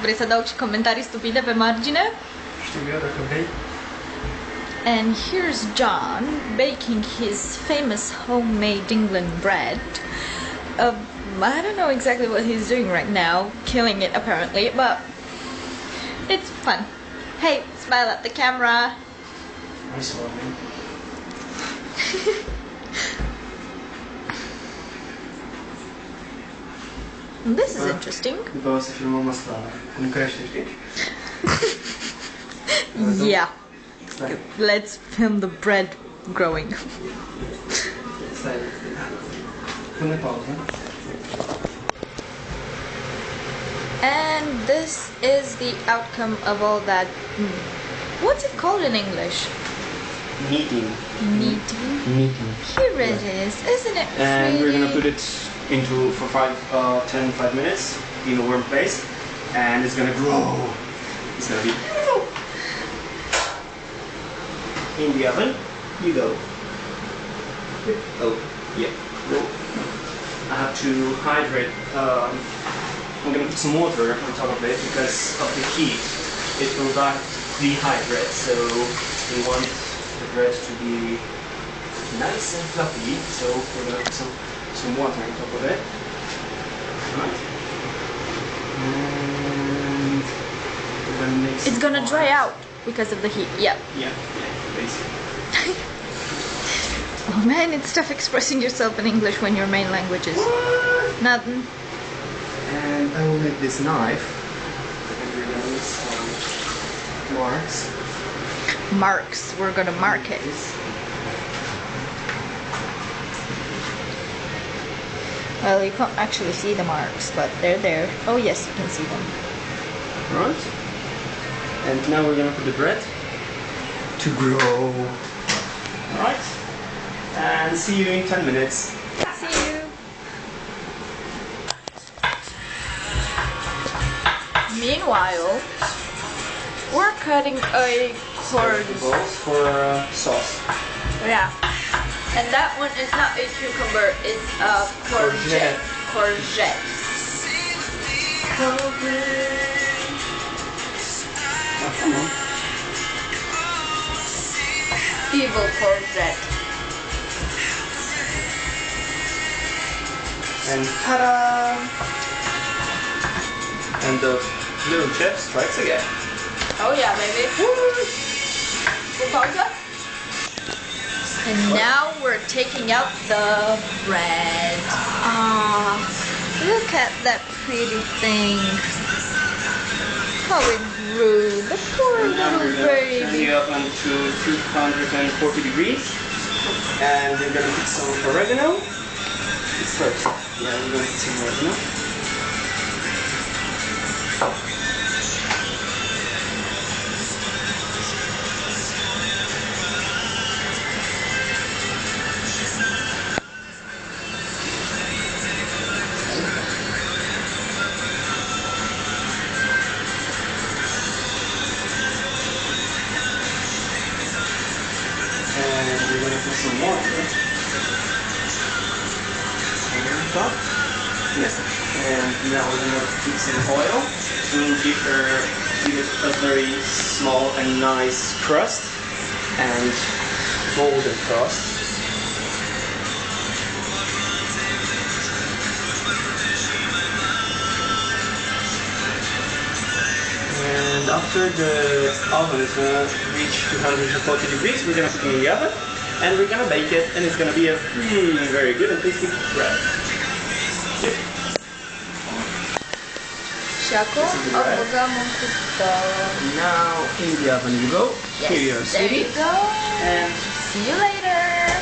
vrei să adaug și comentarii stupide pe margine? Știu eu dacă vrei. And here's John baking his famous homemade England bread. I don't know exactly what he's doing right now, killing it apparently, but it's fun. Hey, smile at the camera. Nice one. This is interesting. După o să filmăm asta cum crește, știi? Yeah. Stai. Let's film the bread growing. Stai. Pune pauză. And this is the outcome of all that. What's it called in English? Kneading. Kneading. Kneading. Here it is, isn't it And we're gonna put pretty? it into for 5 minutes in a warm place, and it's gonna grow. It's gonna be beautiful. In the oven, you go. Oh, yeah. Go. I have to hydrate. I'm gonna put some water on top of it because of the heat. It will dehydrate. So we want the bread to be nice and fluffy. So we're gonna put some water on top of it. Right. And we're gonna make some It's gonna dry bars. out because of the heat. Yep. Yeah, basically. Oh man, it's tough expressing yourself in English when your main language is nothing. And I will make this knife. And we're gonna make some marks. Marks. We're gonna mark it. Well, you can't actually see the marks, but they're there. Oh yes, you can see them. Right. And now we're gonna put the bread to grow. Alright. And see you in 10 minutes. See you. Meanwhile, we're cutting a corn. Vegetables for sauce. Yeah. And that one is not a cucumber, it's a courgette. Courgette. Oh, come on. Evil courgette. And ta-da! And the little chef strikes again. Oh yeah, baby. Pausa. And now we're taking out the bread. Ah, look at that pretty thing. How it grew. The poor And now little we're gonna turn baby. the oven to 240 degrees. And we're gonna put some oregano. It's first. Yeah, we're gonna put some oregano. And we're gonna put some water on top. Yes. And now we're gonna put some oil to give it a very small and nice crust and golden crust. And after the oven is gonna reach 240 degrees, we're gonna put it in the oven and we're gonna bake it, and it's gonna be a very good and tasty bread. Yep. Și acum o băgăm în cuptor. Now in the oven you go. Yes, Here you there you go. and See you later.